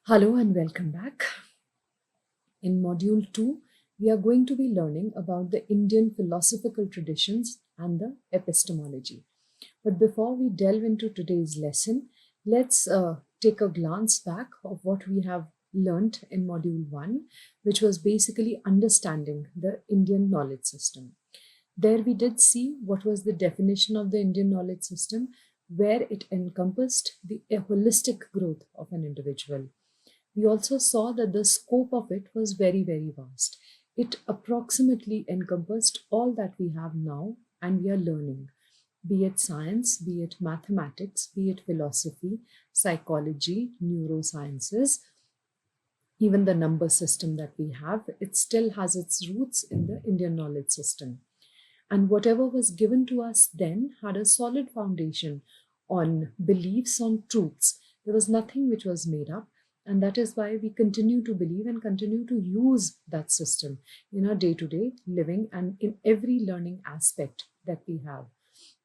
Hello and welcome back. In Module 2, we are going to be learning about the Indian philosophical traditions and the epistemology. But before we delve into today's lesson, let's take a glance back of what we have learnt in Module 1, which was basically understanding the Indian knowledge system. There we did see what was the definition of the Indian knowledge system, where it encompassed the holistic growth of an individual. We also saw that the scope of it was very, very vast. It approximately encompassed all that we have now and we are learning, be it science, be it mathematics, be it philosophy, psychology, neurosciences, even the number system that we have, it still has its roots in the Indian knowledge system. And whatever was given to us then had a solid foundation on beliefs, on truths. There was nothing which was made up. And that is why we continue to believe and continue to use that system in our day to day living and in every learning aspect that we have.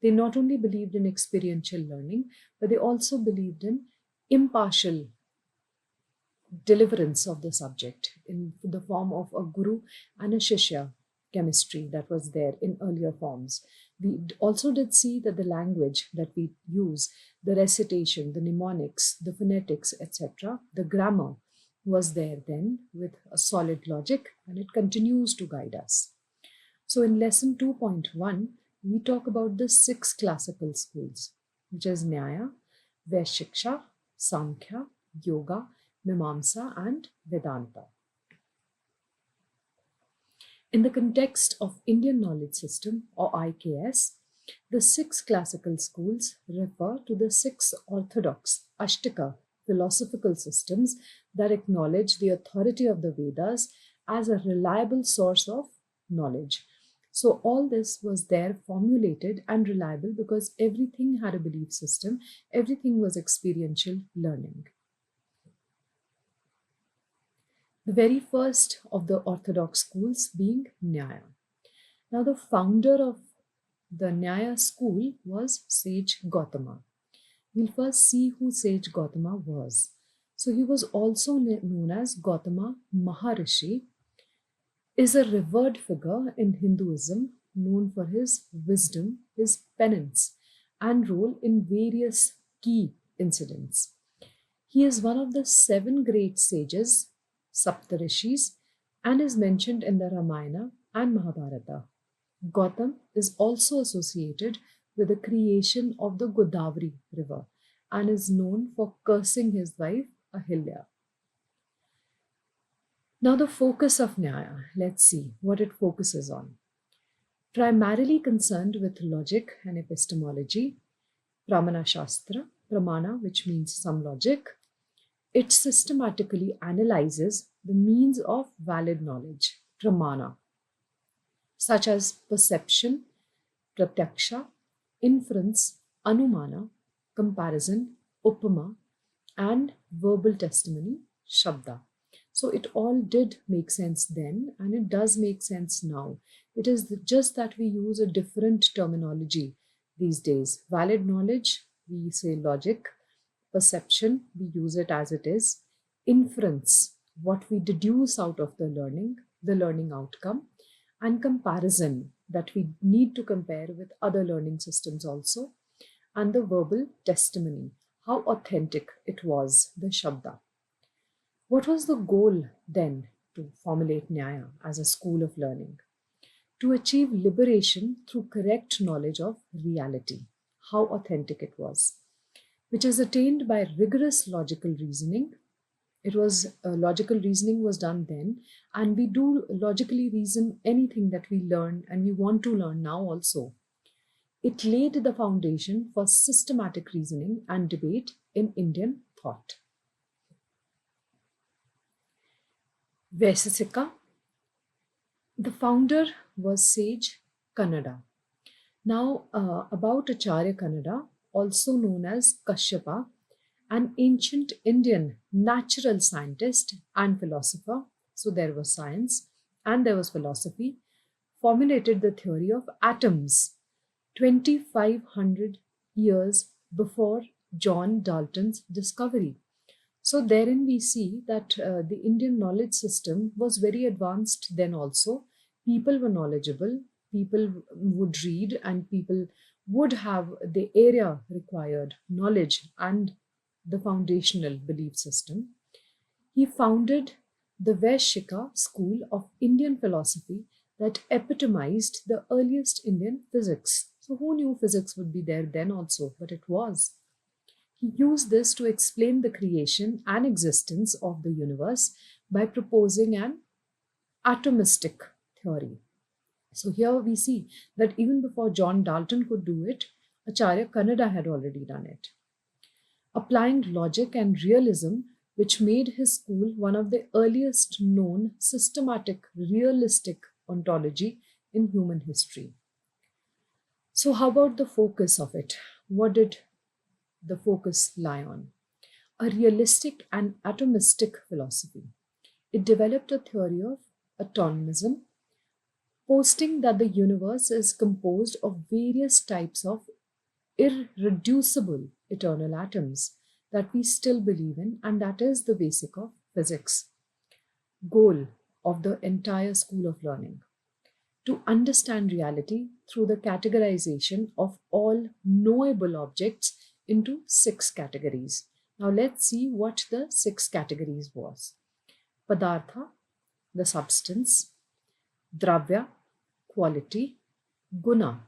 They not only believed in experiential learning, but they also believed in impartial deliverance of the subject in the form of a guru and a shishya chemistry that was there in earlier forms. We also did see that the language that we use, the recitation, the mnemonics, the phonetics, etc., the grammar was there then with a solid logic, and it continues to guide us. So in lesson 2.1, we talk about the 6 classical schools, which is Nyaya, Vaishiksha, Sankhya, Yoga, Mimamsa, and Vedanta. In the context of Indian knowledge system, or IKS, the 6 classical schools refer to the 6 orthodox Ashtika philosophical systems that acknowledge the authority of the Vedas as a reliable source of knowledge. So all this was there formulated and reliable because everything had a belief system, everything was experiential learning. The very first of the orthodox schools being Nyaya. Now, the founder of the Nyaya school was sage Gautama. We'll first see who sage Gautama was. So, he was also known as Gautama Maharishi, is a revered figure in Hinduism known for his wisdom, his penance, and role in various key incidents. He is one of the 7 great sages, Saptarishis, and is mentioned in the Ramayana and Mahabharata. Gautam is also associated with the creation of the Godavari river and is known for cursing his wife Ahilya. Now, the focus of Nyaya, let's see what it focuses on. Primarily concerned with logic and epistemology, Pramana Shastra, Pramana, which means some logic, it systematically analyzes the means of valid knowledge, Pramana, such as perception, pratyaksha, inference, anumana, comparison, upama, and verbal testimony, shabda. So it all did make sense then, and it does make sense now. It is just that we use a different terminology these days. Valid knowledge, we say logic. Perception, we use it as it is. Inference, what we deduce out of the learning outcome. And comparison, that we need to compare with other learning systems also. And the verbal testimony, how authentic it was, the shabda. What was the goal then to formulate Nyaya as a school of learning? To achieve liberation through correct knowledge of reality, how authentic it was, which is attained by rigorous logical reasoning. It was logical reasoning was done then, and we do logically reason anything that we learn and we want to learn now also. It laid the foundation for systematic reasoning and debate in Indian thought. Vaisesika, the founder was sage Kannada. Now, about Acharya Kannada, also known as Kashyapa, an ancient Indian natural scientist and philosopher, so there was science and there was philosophy, formulated the theory of atoms 2500 years before John Dalton's discovery. So therein we see that the Indian knowledge system was very advanced then also. People were knowledgeable, people would read, and people would have the area required knowledge and the foundational belief system. He founded the Vaishika school of Indian philosophy that epitomized the earliest Indian physics. So, who knew physics would be there then also? But it was. He used this to explain the creation and existence of the universe by proposing an atomistic theory. So, here we see that even before John Dalton could do it, Acharya Kannada had already done it. Applying logic and realism, which made his school one of the earliest known systematic realistic ontology in human history. So, how about the focus of it? What did the focus lie on? A realistic and atomistic philosophy. It developed a theory of atomism, posting that the universe is composed of various types of irreducible eternal atoms that we still believe in, and that is the basic of physics. Goal of the entire school of learning: to understand reality through the categorization of all knowable objects into 6 categories. Now let's see what the 6 categories was. Padartha, the substance; Dravya, quality; Guna,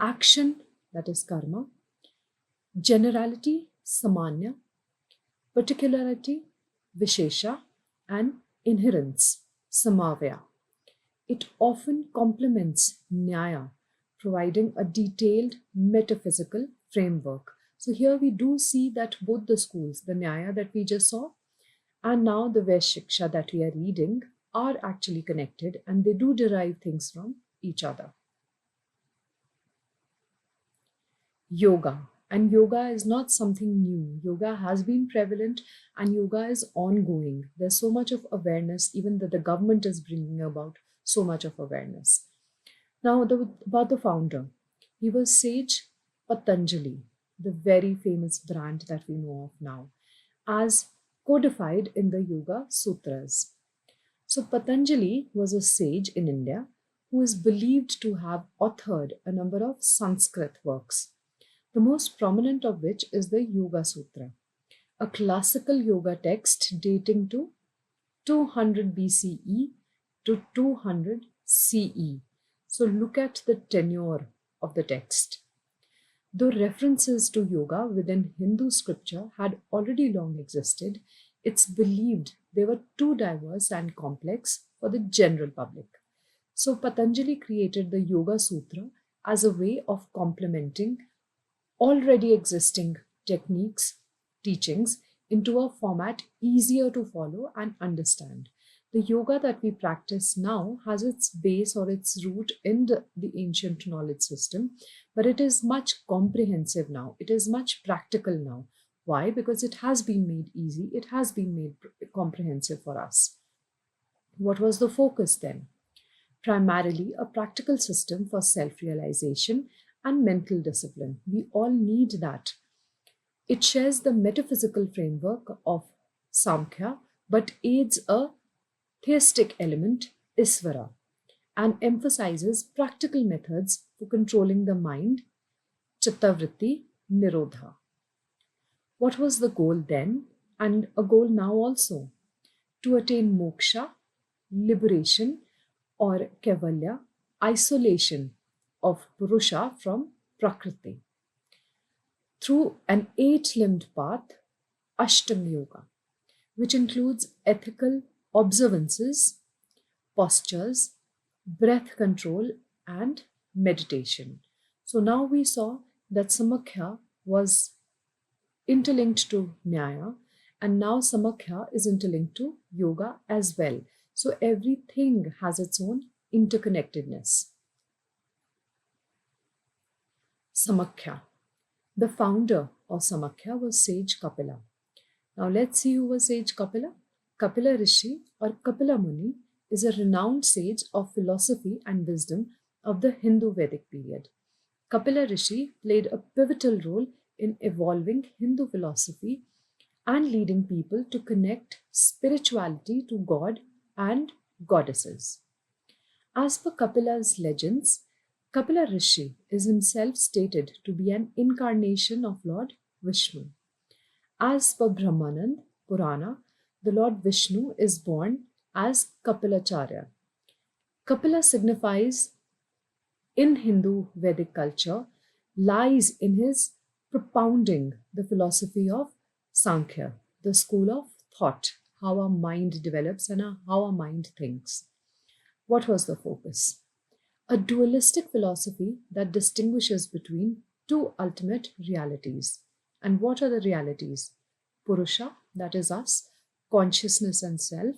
action, that is karma; generality, samanya; particularity, vishesha; and inherence, samavya. It often complements Nyaya, providing a detailed metaphysical framework. So here we do see that both the schools, the Nyaya that we just saw and now the Vaishiksha that we are reading, are actually connected and they do derive things from each other. Yoga. And yoga is not something new. Yoga has been prevalent and yoga is ongoing. There's so much of awareness, even that the government is bringing about so much of awareness. Now, about the founder. He was Sage Patanjali, the very famous brand that we know of now, as codified in the Yoga Sutras. So, Patanjali was a sage in India who is believed to have authored a number of Sanskrit works, the most prominent of which is the Yoga Sutra, a classical yoga text dating to 200 BCE to 200 CE. So look at the tenure of the text. Though references to yoga within Hindu scripture had already long existed, it's believed they were too diverse and complex for the general public. So Patanjali created the Yoga Sutra as a way of complementing already existing techniques, teachings into a format easier to follow and understand. The yoga that we practice now has its base or its root in the ancient knowledge system, but it is much comprehensive now. It is much practical now. Why? Because it has been made easy, it has been made comprehensive for us. What was the focus then? Primarily a practical system for self-realization and mental discipline. We all need that. It shares the metaphysical framework of Samkhya, but aids a theistic element, Isvara, and emphasizes practical methods for controlling the mind, Chittavritti, Nirodha. What was the goal then, and a goal now also? To attain moksha, liberation, or Kaivalya, isolation of Purusha from Prakriti, through an 8-limbed path, Ashtanga Yoga, which includes ethical observances, postures, breath control, and meditation. So now we saw that Samakhya was interlinked to Nyaya, and now Samakhya is interlinked to yoga as well. So everything has its own interconnectedness. Samakhya. The founder of Samakhya was Sage Kapila. Now let's see who was Sage Kapila. Kapila Rishi or Kapila Muni is a renowned sage of philosophy and wisdom of the Hindu Vedic period. Kapila Rishi played a pivotal role in evolving Hindu philosophy and leading people to connect spirituality to God and goddesses. As per Kapila's legends, Kapila Rishi is himself stated to be an incarnation of Lord Vishnu. As per Brahmanand Purana, the Lord Vishnu is born as Kapilacharya. Kapila signifies in Hindu Vedic culture lies in his propounding the philosophy of Sankhya, the school of thought, how our mind develops and how our mind thinks. What was the focus? A dualistic philosophy that distinguishes between two ultimate realities. And what are the realities? Purusha, that is us, consciousness and self,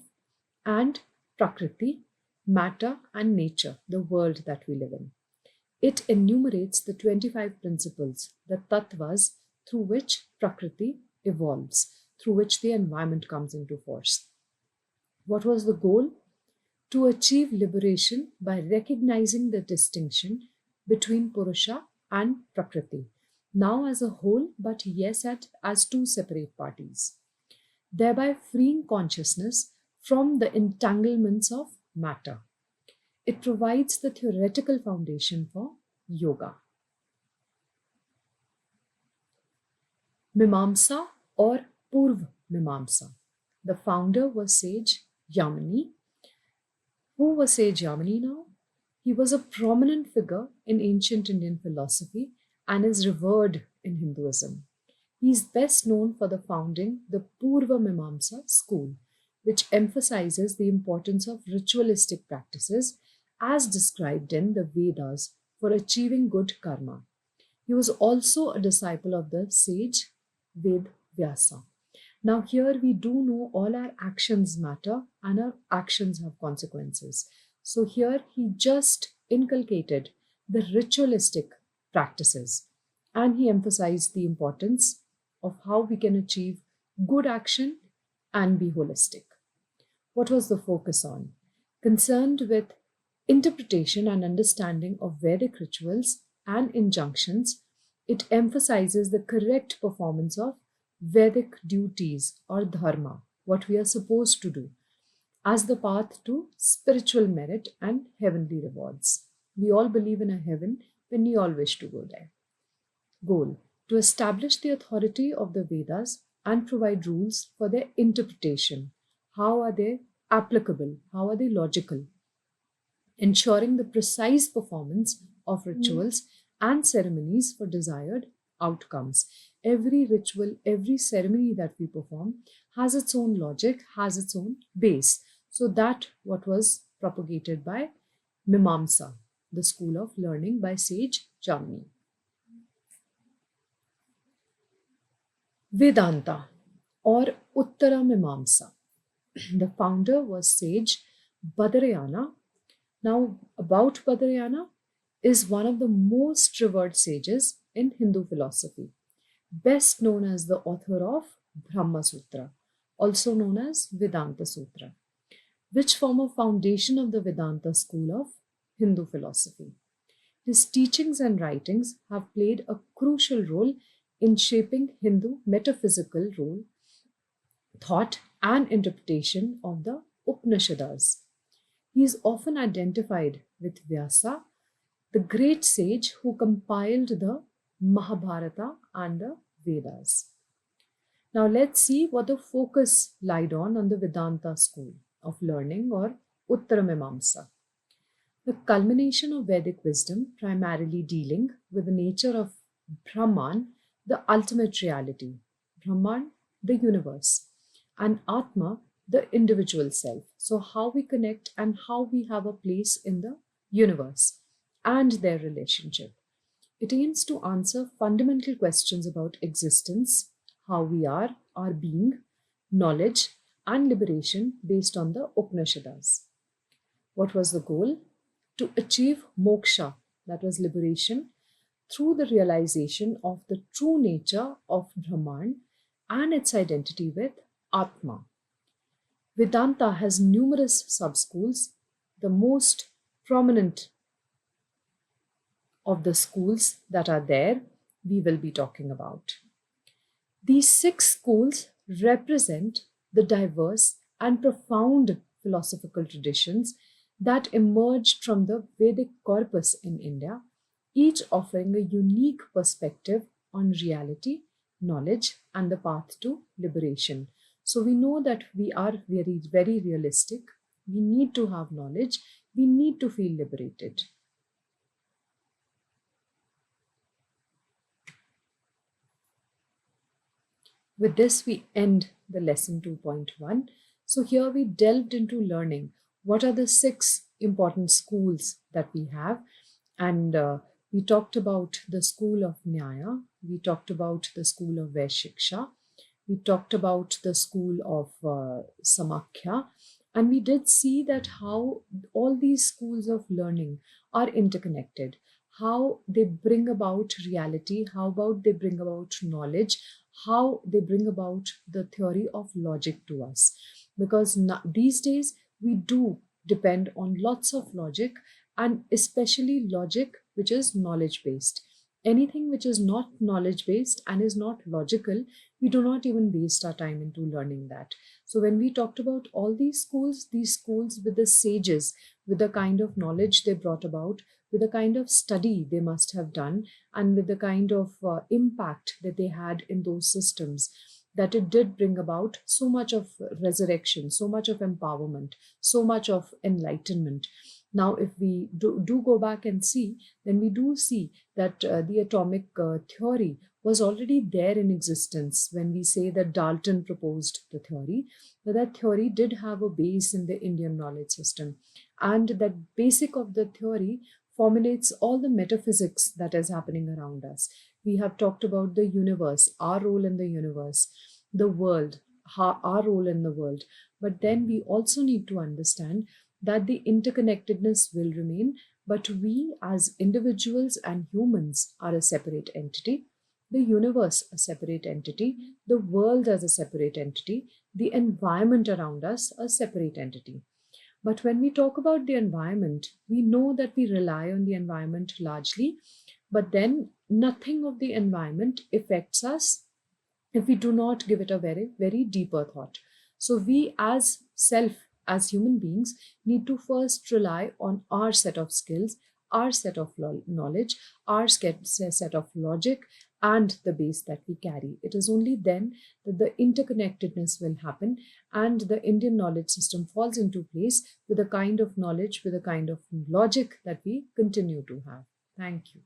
and Prakriti, matter and nature, the world that we live in. It enumerates the 25 principles, the tattvas, through which Prakriti evolves, through which the environment comes into force. What was the goal? To achieve liberation by recognizing the distinction between Purusha and Prakriti, now as a whole, but yes, as two separate parties, thereby freeing consciousness from the entanglements of matter. It provides the theoretical foundation for yoga. Mimamsa or Purv Mimamsa. The founder was sage Yamini. Who was sage Yamini now? He was a prominent figure in ancient Indian philosophy and is revered in Hinduism. He is best known for the founding the Purva Mimamsa school, which emphasizes the importance of ritualistic practices as described in the Vedas for achieving good karma. He was also a disciple of the sage Ved Vyasa. Now, here we do know all our actions matter and our actions have consequences. So, here he just inculcated the ritualistic practices and he emphasized the importance of how we can achieve good action and be holistic. What was the focus on? Concerned with interpretation and understanding of Vedic rituals and injunctions, it emphasizes the correct performance of Vedic duties or dharma, what we are supposed to do, as the path to spiritual merit and heavenly rewards. We all believe in a heaven when we all wish to go there. Goal: to establish the authority of the Vedas and provide rules for their interpretation. How are they applicable? How are they logical? Ensuring the precise performance of rituals and ceremonies for desired outcomes. Every ritual, every ceremony that we perform has its own logic, has its own base. So that what was propagated by Mimamsa, the school of learning by sage Jamni. Vedanta or Uttara Mimamsa. The founder was sage Badarayana. Now, about Badarayana is one of the most revered sages in Hindu philosophy, best known as the author of Brahma Sutra, also known as Vedanta Sutra, which form a foundation of the Vedanta school of Hindu philosophy. His teachings and writings have played a crucial role in shaping Hindu metaphysical role, thought, and interpretation of the Upanishads. He is often identified with Vyasa, the great sage who compiled the Mahabharata and the Vedas. Now let's see what the focus lied on the Vedanta school of learning or Uttaramimamsa. The culmination of Vedic wisdom primarily dealing with the nature of Brahman, the ultimate reality, Brahman, the universe, and Atma, the individual self. So how we connect and how we have a place in the universe and their relationship. It aims to answer fundamental questions about existence, how we are, our being, knowledge, and liberation based on the Upanishads. What was the goal? To achieve moksha, that was liberation, through the realization of the true nature of Brahman and its identity with Atma. Vedanta has numerous sub-schools. The most prominent of the schools that are there, we will be talking about. These 6 schools represent the diverse and profound philosophical traditions that emerged from the Vedic corpus in India, each offering a unique perspective on reality, knowledge, and the path to liberation. So we know that we are very, very realistic. We need to have knowledge. We need to feel liberated. With this, we end the lesson 2.1. So here we delved into learning. What are the 6 important schools that we have? And we talked about the school of Nyaya. We talked about the school of Vaishiksha. We talked about the school of Samakhya. And we did see that how all these schools of learning are interconnected, how they bring about reality, how about they bring about knowledge, how they bring about the theory of logic to us. Because these days we do depend on lots of logic, and especially logic which is knowledge based. Anything which is not knowledge based and is not logical, we do not even waste our time into learning that. So when we talked about all these schools with the sages, with the kind of knowledge they brought about, with the kind of study they must have done, and with the kind of impact that they had in those systems, that it did bring about so much of resurrection, so much of empowerment, so much of enlightenment. Now, if we do go back and see, then we do see that the atomic theory was already there in existence when we say that Dalton proposed the theory. That theory did have a base in the Indian knowledge system. And that basic of the theory formulates all the metaphysics that is happening around us. We have talked about the universe, our role in the universe, the world, our role in the world. But then we also need to understand that the interconnectedness will remain, but we as individuals and humans are a separate entity, the universe a separate entity, the world as a separate entity, the environment around us a separate entity. But when we talk about the environment, we know that we rely on the environment largely, but then nothing of the environment affects us if we do not give it a very, very deeper thought. So we as human beings, need to first rely on our set of skills, our set of knowledge, our set of logic, and the base that we carry. It is only then that the interconnectedness will happen and the Indian knowledge system falls into place with a kind of knowledge, with a kind of logic that we continue to have. Thank you.